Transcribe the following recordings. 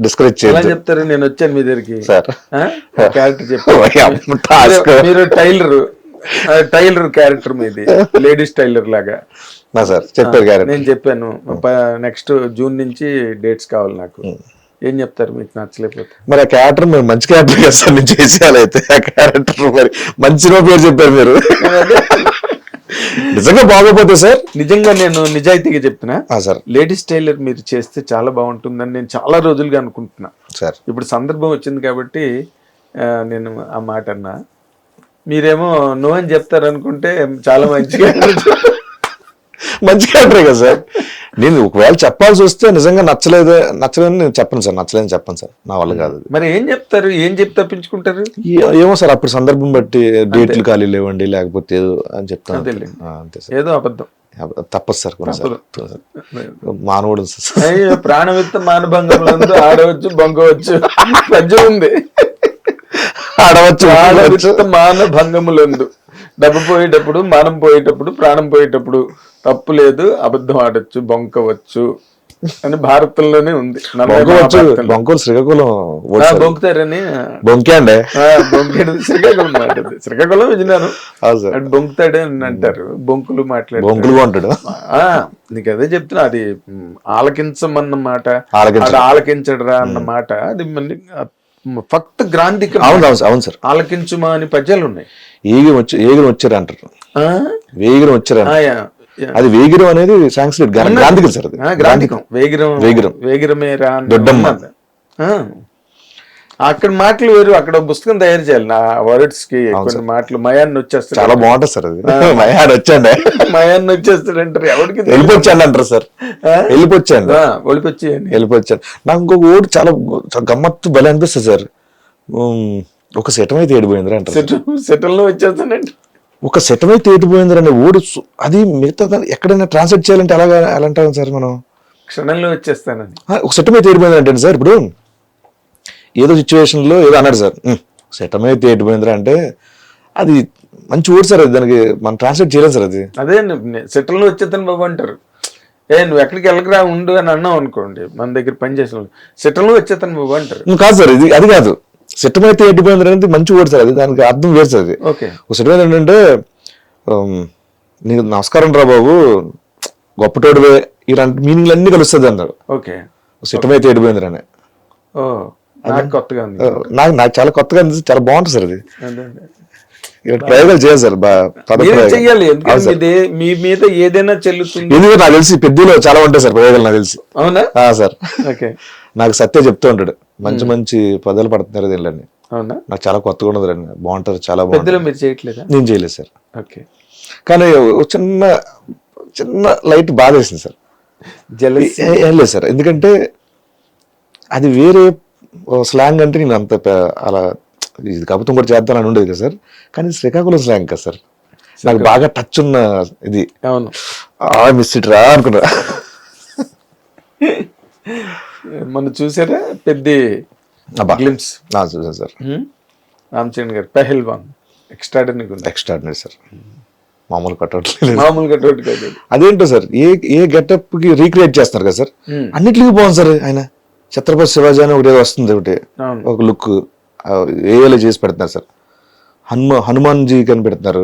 Discourage చేయాలి చెప్తారు. నేను వచ్చాను మీ దగ్గరికి సార్, క్యారెక్టర్ చెప్పారు. మీరు టైలర్ క్యారెక్టర్ మీది, లేడీస్ టైలర్ లాగా సార్ చెప్పారు క్యారెక్టర్. నేను చెప్పాను నెక్స్ట్ జూన్ నుంచి డేట్స్ కావాలి నాకు. ఏం చెప్తారు మీకు నచ్చలేకపోతే? మరి ఆ క్యారెక్టర్ మీరు మంచి క్యారెక్టర్ కదా సార్, నేను చేసేయాలి అయితే ఆ క్యారెక్టర్ మరి మంచి పేరు చెప్పారు మీరు. నిజంగా బాగోపోతే సార్, నిజంగా నేను నిజాయితీగా చెప్తున్నా సార్, లేడీస్ టైలర్ మీరు చేస్తే చాలా బాగుంటుందని నేను చాలా రోజులుగా అనుకుంటున్నా సార్. ఇప్పుడు సందర్భం వచ్చింది కాబట్టి నేను ఆ మాట అన్నా. మీరేమో నువ్వని చెప్తారు అనుకుంటే చాలా మంచిగా మంచి క్యారెక్టరే కదా సార్. నేను ఒకవేళ చెప్పాల్సి వస్తే నిజంగా నచ్చలేదని నేను చెప్పను సార్, నచ్చలేదని చెప్పను సార్, నా వల్ల కాదు. మరి ఏం చెప్తారు? ఏం చెప్పి తప్పించుకుంటారు? ఏమో సార్, అప్పుడు సందర్భం బట్టి డేట్లు ఖాళీ లేవండి లేకపోతే ఏదో అని చెప్తాను అంతే సార్. ఏదో అబద్ధం తప్పదు సార్, మానవుడు ప్రాణవిత్త మానభంగంలో ఆడవచ్చు బంగవచ్చు మధ్య ఉంది. ఆడవచ్చు మానభంగములందు డబ్బు పోయేటప్పుడు, మానం పోయేటప్పుడు, ప్రాణం పోయేటప్పుడు తప్పు లేదు, అబద్ధం ఆడొచ్చు, బొంకవచ్చు అని భారతంలోనే ఉంది. బొంకోలు శ్రీకాకుళం బొంకుతారని బొంకే అండి, బొంకేది శ్రీకాకుళం మాట, శ్రీకాకుళం విజయనగరం బొంకుతాడే అని అంటారు. బొంకులు మాట్లాడు నీకు అదే చెప్తున్నా, అది ఆలకించమన్నమాట, ఆలకించడరా అన్నమాట. అది మళ్ళీ ఫక్త్ గ్రాంధికం. అవును సార్, ఆలకించుమా అని పద్యాలు ఉన్నాయి. ఏగిరం వచ్చారు అంటారు, వేగిరం వచ్చారు. అది వేగిరం అనేది సాంస్క్రిట్ గ్రాంధికం సార్, గ్రాంధికం. వేగిరమేరా దొడ్డమ్మ. అక్కడ మాటలు వేరు, అక్కడ పుస్తకం తయారు చేయాలి నా వర్డ్స్ కి. కొన్ని మాటలు మయాన్ని వచ్చేస్తాడు, చాలా బాగుంటుంది సార్ అది. మయాన్ని వచ్చాండి, మయాన్ని వచ్చేస్తాడు అంటారు. ఎవరికి వెళ్ళిపోచ్చాను అంటారు సార్, వెళ్ళిపోచ్చాను వెళ్ళిపోచ్చాను. నాకు ఇంకొక ఓటు చాలా గమ్మత్తు భలే అనిపిస్తుంది సార్. ఒక సెటం అయితే ఏడిపోయింది అంటారు, సెటల్లో వచ్చేస్తానండి. ఒక సెటం అయితే ఏడిపోయింది ఓడు. అది మిగతా ఎక్కడైనా ట్రాన్స్లేట్ చేయాలంటే ఎలా అంటాం సార్ మనం? క్షణంలో వచ్చేస్తానని. ఒక సెటం అయితే ఏడిపోయింది అంటే సార్, ఇప్పుడు ఏదో సిచ్యువేషన్ లో ఏదో అన్నాడు సార్, సెటం అయితే ఏడిపోయిందిరా అంటే అది మంచి ఊరు సార్, అది దానికి మనం ట్రాన్స్లేట్ చేయలేదు సార్. అది అదే సెటిల్లో వచ్చేస్తాను బాబు అంటారు. నువ్వు ఎక్కడికి వెళ్ళకరా ఉండు అని అన్నావు అనుకోండి, మన దగ్గర పనిచేసిన సెటిల్లో వచ్చేస్తాను బాబు అంటారు. కాదు సార్, అది కాదు. సెటం అయితే ఏడిపోయింది అనేది మంచి ఊరు సార్, అది దానికి అర్థం వేరు సార్. అది ఒక సెటం ఏంటంటే, నీకు నమస్కారం రా బాబు, గొప్పటోడివే, ఇలాంటి మీనింగ్లు అన్ని కలుస్తుంది అన్నారు. సెటం అయితే ఏడిపోయింది అని. నాకు కొత్తగా ఉంది, నాకు చాలా కొత్తగా అనిపిస్తుంది, చాలా బాగుంటుంది సార్. అది ప్రయోగాలు చేయాలి సార్, చెయ్యాలి. మీ మీద ఏదైనా చెల్లుతుంది. ఎందుకంటే నాకు తెలిసి పెద్దలో చాలా ఉంటాయి సార్ ప్రయోగాలు, నాకు తెలిసి. అవునా సార్, నాకు సత్య చెప్తూ ఉంటాడు, మంచి మంచి పదాలు పడుతున్నారు దీనిలోని. అవునా? నాకు చాలా కొత్తగా ఉండదు రండి, బాగుంటారు, చాలా బాగుంటుంది. మీరు చేయట్లేదా? నేను చేయలేదు సార్. కానీ చిన్న చిన్న లైట్ బాధ వేసింది సార్. ఏం లేదు సార్, ఎందుకంటే అది వేరే స్లాంగ్ అంటే నేను అంత అలా ఇది కవిత్వం కూడా చేద్దానని ఉండేది కదా సార్. కానీ శ్రీకాకుళం స్లాంగ్ కదా సార్, నాకు బాగా టచ్ ఉన్న ఇది. అవును, మిస్ ఇట్ రా అనుకున్నా. మనం చూసారా పెద్ద గ్లింప్స్? చూసాను సార్. రామ్ చరణ్ గారు పెహల్వాన్ ఎక్స్ట్రాడినరీ సార్, మామూలు కట్అవుట్ కాదు. అదేంటో సార్, ఏ గెటప్ కి రీక్రియేట్ చేస్తున్నారు కదా సార్, అన్నిటికీ బాగుంది సార్. ఆయన ఛత్రపతి శివాజీ అని ఒకటి వస్తుంది, ఒక లుక్ ఏలో చేసి పెడుతున్నారు సార్. హనుమాన్ జీ కని పెడుతున్నారు,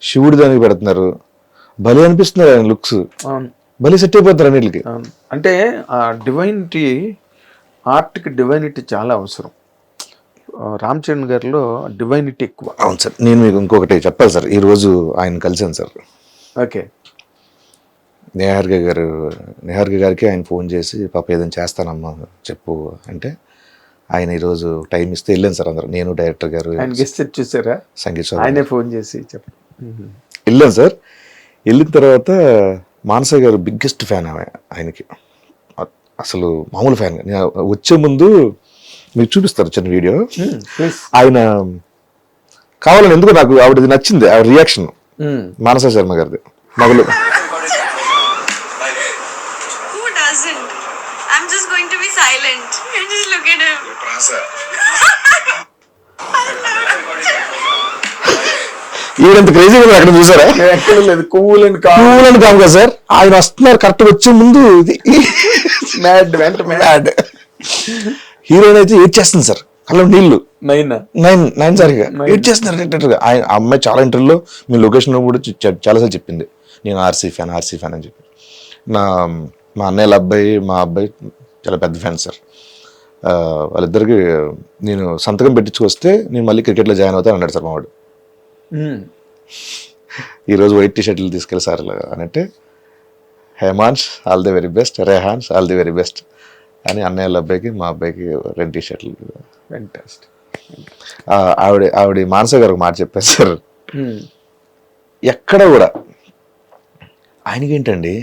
శివుడి దానికి పెడుతున్నారు, భలే అనిపిస్తున్నారు ఆయన లుక్స్, భలే సెట్ అయిపోతున్నారు అన్నిటికి. అంటే ఆ డివైనిటీ, ఆర్ట్కి డివైనిటీ చాలా అవసరం. రామ్ చరణ్ గారిలో డివైనిటీ ఎక్కువ. అవును సార్. నేను మీకు ఇంకొకటి చెప్పాలి సార్, ఈరోజు ఆయన కలిసాను సార్. నేహారిక గారికి ఆయన ఫోన్ చేసి, పాప ఏదైనా చేస్తానమ్మా చెప్పు అంటే, ఆయన ఈరోజు టైం ఇస్తే వెళ్ళాను సార్. అందరూ, నేను డైరెక్టర్ గారు, చూసారా సంగీత్ ఆయనే ఫోన్ చేసి వెళ్ళాను సార్. వెళ్ళిన తర్వాత మానస గారు బిగ్గెస్ట్ ఫ్యాన్ ఆయనకి, అసలు మామూలు ఫ్యాన్. వచ్చే ముందు మీకు చూపిస్తారు చిన్న వీడియో. ఆయన కావాలని, ఎందుకు నాకు ఆవిడది నచ్చింది, ఆవిడ రియాక్షన్, మానస శర్మ గారిది. మగలు ఈయనంత క్రేజీ కదా అక్కడ చూసారా? కూలని కాము కదా సార్. ఆయన వస్తున్నారు కరెక్ట్ వచ్చే ముందు, ఇది మ్యాడ్. హీరోయిన్ అయితే ఏడ్ చేస్తుంది సార్, కళ్ళ నీళ్ళు. నైనా నైన్ సారిగా ఏడ్ చేస్తున్నారు డైరెక్టర్గా. ఆ అమ్మాయి చాలా ఇంటర్వ్యూలో మీ లొకేషన్ కూడా చాలాసార్లు చెప్పింది, నేను ఆర్సీ ఫ్యాన్ అని చెప్పి. మా అన్నయ్యల అబ్బాయి మా అబ్బాయి చాలా పెద్ద ఫ్యాన్ సార్. వాళ్ళిద్దరికి నేను సంతకం పెట్టించుకొస్తే నేను మళ్ళీ క్రికెట్లో జాయిన్ అవుతాను అన్నాడు సార్ మావాడు. ఈరోజు వైట్ టీ షర్ట్లు తీసుకెళ్ళి సార్ అనంటే, హేమాన్స్ ఆల్ ది వెరీ బెస్ట్, రేహాన్స్ ఆల్ ది వెరీ బెస్ట్ అని అన్నయ్యల అబ్బాయికి మా అబ్బాయికి 2 టీ షర్ట్లు. ఫ్యాంటాస్టిక్. ఆవిడ మానస గారు ఒక మాట చెప్పారు సార్, ఎక్కడ కూడా ఆయనకి ఏంటండి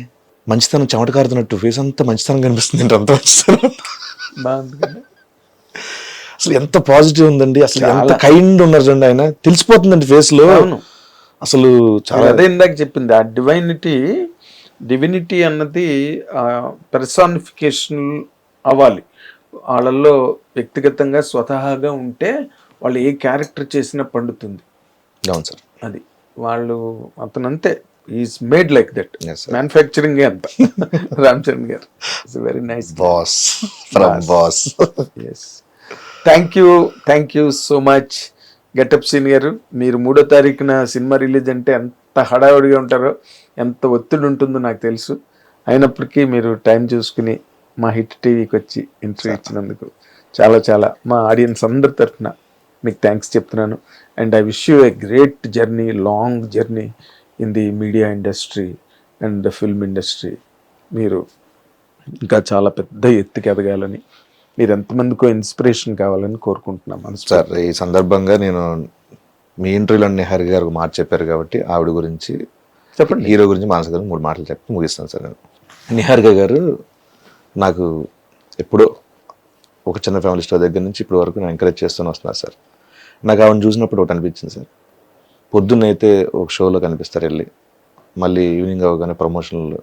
మంచితనం చెమట కారుతున్నట్టు ఫేస్ అంతా మంచితనం కనిపిస్తుంది, అంత మంచితనం. బాగుంది కదా. అసలు ఎంత పాజిటివ్ ఉందండి, అసలు ఎంత కైండ్ ఉన్నారు చూడండి, ఆయన తెలిసిపోతుందండి ఫేస్ లో. అసలు చాలా అదే ఇందాక చెప్పింది, ఆ డివినిటీ అన్నది పర్సానిఫికేషన్ అవ్వాలి వాళ్ళల్లో. వ్యక్తిగతంగా స్వతహాగా ఉంటే వాళ్ళు ఏ క్యారెక్టర్ చేసినా పండుతుంది. అవును సార్. అది వాళ్ళు అతను అంతే, is made like that. Manufacturing అంత. రామ్ చరణ్ గారు it's very nice boss from boss. Thank you so much getup scene గారు. మీరు 3వ తారీఖున సినిమా రిలీజ్ అంటే ఎంత హడావుడిగా ఉంటారో, ఎంత ఒత్తిడి ఉంటుందో నాకు తెలుసు. అయినప్పటికీ మీరు టైం చూసుకుని మా హిట్ టీవీకి వచ్చి ఇంటర్వ్యూ ఇచ్చినందుకు చాలా చాలా మా ఆడియన్స్ అందరి తరఫున మీకు థ్యాంక్స్ చెప్తున్నాను. And I wish you a great journey, long journey in the media industry and the film industry. మీరు ఇంకా చాలా పెద్ద ఎత్తుకి ఎదగాలని, మీరు ఎంతమందికో ఇన్స్పిరేషన్ కావాలని కోరుకుంటున్నాం సార్. ఈ సందర్భంగా నేను మీ ఇంటర్వ్యూలో నిహార్ గారు ఒక మాట చెప్పారు కాబట్టి ఆవిడ గురించి చెప్పండి. హీరో గురించి మానస గారు 3 మాటలు చెప్పి ముగిస్తాను సార్. నేను నిహారిక గారు నాకు ఎప్పుడో ఒక చిన్న ఫ్యామిలీ స్టోర్ దగ్గర నుంచి ఇప్పటి వరకు నేను ఎంకరేజ్ చేస్తూనే వస్తున్నారు సార్. నాకు ఆవిడ చూసినప్పుడు ఒకటి అనిపించింది సార్, పొద్దున్నైతే ఒక షోలో కనిపిస్తారు వెళ్ళి, మళ్ళీ ఈవినింగ్ అవగానే ప్రమోషన్లు,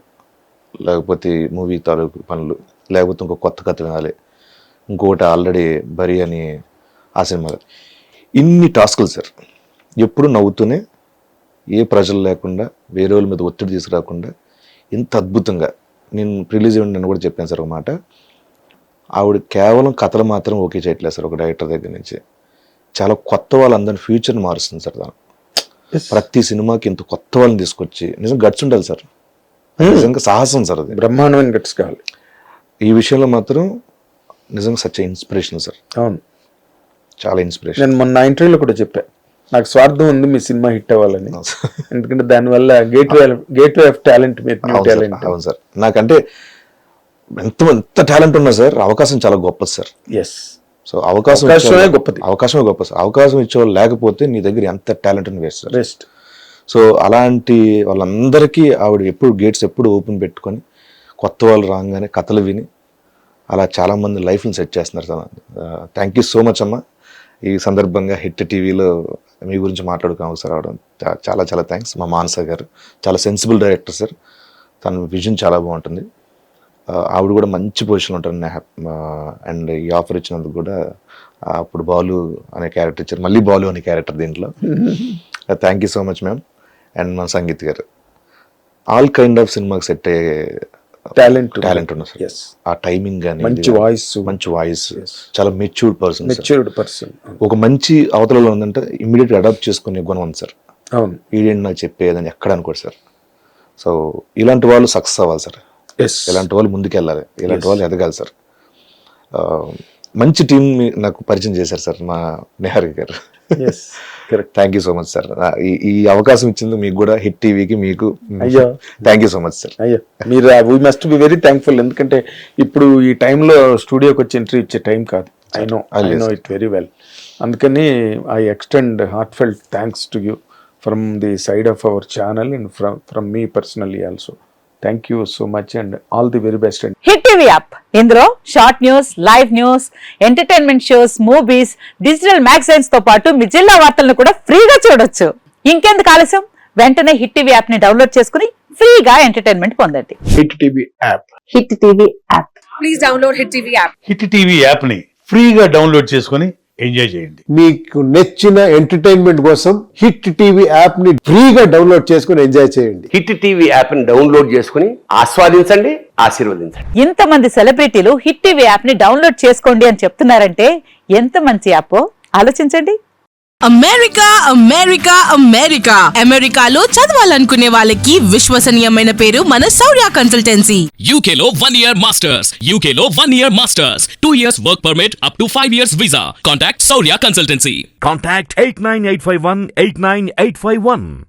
లేకపోతే మూవీ తాలూకు పనులు, లేకపోతే ఇంకో కొత్త కథ వినాలి, ఇంకొకటి ఆల్రెడీ బరి అని ఆ సినిమా. ఇన్ని టాస్కులు సార్. ఎప్పుడు నవ్వుతూనే, ఏ ప్రజలు లేకుండా, వేరే వాళ్ళ మీద ఒత్తిడి తీసుకురాకుండా ఇంత అద్భుతంగా. నేను రిలీజ్ ఇవ్వండి నేను కూడా చెప్పాను సార్ ఒక మాట, ఆవిడ కేవలం కథలు మాత్రం ఓకే చేయట్లేదు సార్. ఒక డైరెక్టర్ దగ్గర నుంచి చాలా కొత్త వాళ్ళందరినీ ఫ్యూచర్ని మారుస్తుంది సార్. దాని ప్రతి సినిమాకి ఇంత కొత్త వాళ్ళని తీసుకొచ్చి, నిజంగా గట్స్ ఉండాలి సార్, నిజంగా సాహసం సార్. అది బ్రహ్మాండమైన గట్స్ కావాలి. ఈ విషయంలో మాత్రం నిజంగా సచ్ ఇన్స్పిరేషన్ సార్. అవును, చాలా ఇన్స్పిరేషన్. నేను మొన్న ఇంటర్వ్యూలో కూడా చెప్పా, నాకు స్వార్థం ఉంది మీ సినిమా హిట్ అవ్వాలని. ఎందుకంటే దానివల్ల గేట్వే ఆఫ్ టాలెంట్. అవును సార్. నాకంటే ఎంత టాలెంట్ ఉన్నా సార్, అవకాశం చాలా గొప్పది సార్. ఎస్. సో అవకాశమే గొప్పది. అవకాశం ఇచ్చేవాళ్ళు లేకపోతే నీ దగ్గర ఎంత టాలెంట్ అని వేస్ట్ సార్. బెస్ట్. సో అలాంటి వాళ్ళందరికీ ఆవిడ ఎప్పుడు గేట్స్ ఎప్పుడు ఓపెన్ పెట్టుకొని, కొత్త వాళ్ళు రాగానే కథలు విని అలా చాలామంది లైఫ్ని సెట్ చేస్తున్నారు sir. Thank you so much అమ్మ. ఈ సందర్భంగా హిట్ టీవీలో మీ గురించి మాట్లాడుకోవాలి సార్ రావడం చాలా చాలా థ్యాంక్స్. మా మానస గారు చాలా సెన్సిబుల్ డైరెక్టర్ సార్, తన విజన్ చాలా బాగుంటుంది. ఆవిడ కూడా మంచి పొజిషన్లో ఉంటారు. అండ్ ఈ ఆఫర్ ఇచ్చినందుకు కూడా అప్పుడు బాలు అనే క్యారెక్టర్ ఇచ్చారు, మళ్ళీ బాలు అనే క్యారెక్టర్ దీంట్లో. Thank you so much ma'am. And మన సంగీత్ గారు ఆల్ కైండ్ ఆఫ్ సినిమాకి సెట్ అయ్యే టాలెంట్ ఉన్నారు సార్. ఆ టైమింగ్ కానీ, మంచి వాయిస్, చాలా మెచ్యూర్డ్ పర్సన్. ఒక మంచి అవతలలో ఉందంటే ఇమ్మీడియట్ అడాప్ట్ చేసుకునే గుణం ఉంది సార్. అవును, ఈడేంటి నాకు చెప్పేదని ఎక్కడ అనుకోడు సార్. సో ఇలాంటి వాళ్ళు సక్సెస్ అవ్వాలి సార్, ఇలాంటి వాళ్ళు ముందుకెళ్ళాలి, ఇలాంటి వాళ్ళు ఎదగాలి సార్. మంచి టీం నాకు పరిచయం చేశారు సార్ మా నిహారిక గారు. Thank you so much sir. ఈ అవకాశం ఇచ్చింది మీకు కూడా, హిట్ టీవీకి, మీకు thank you so much sir. అయ్యో మీరు we must be very thankful. ఎందుకంటే ఇప్పుడు ఈ టైంలో స్టూడియోకి వచ్చి ఎంట్రీ ఇచ్చే టైం కాదు. I know it very well. అందుకని I extend heartfelt thanks to you from the side of our channel and from me personally also. Thank you so much and all the very best. Hit TV app, ఇందులో short news, live news, entertainment shows, movies, digital magazines తో పాటు మీ జిల్లా వార్తలను కూడా ఫ్రీగా చూడొచ్చు. ఇంకెందుకు ఆలస్యం, వెంటనే హిట్ టీవీ యాప్ ని డౌన్లోడ్ చేసుకుని ఫ్రీగా ఎంటర్టైన్మెంట్ పొందండి. Hit TV app. Hit TV app. Please download Hit TV app. Hit TV యాప్ని ఫ్రీగా డౌన్లోడ్ చేసుకొని ఎంజాయ్ చేయండి. మీకు నచ్చిన ఎంటర్టైన్మెంట్ కోసం హిట్ టీవీ యాప్ ని ఫ్రీగా డౌన్లోడ్ చేసుకుని ఎంజాయ్ చేయండి. హిట్ టీవీ యాప్ ని డౌన్లోడ్ చేసుకుని ఆస్వాదించండి, ఆశీర్వదించండి. ఇంతమంది సెలబ్రిటీలు హిట్ టీవీ యాప్ ని డౌన్లోడ్ చేసుకోండి అని చెప్తున్నారంటే ఎంత మంచి యాప్ ఆలోచించండి. అమెరికా అమెరికా అమెరికా అమెరికాలో చదవాలనుకునే వాళ్ళకి విశ్వసనీయమైన పేరు మన శౌర్య కన్సల్టెన్సీ. UK లో 1 year masters. UK లో 1 year masters. 2 years work permit up to 5 years visa. Contact Saurya Consultancy. Contact 89851 89851.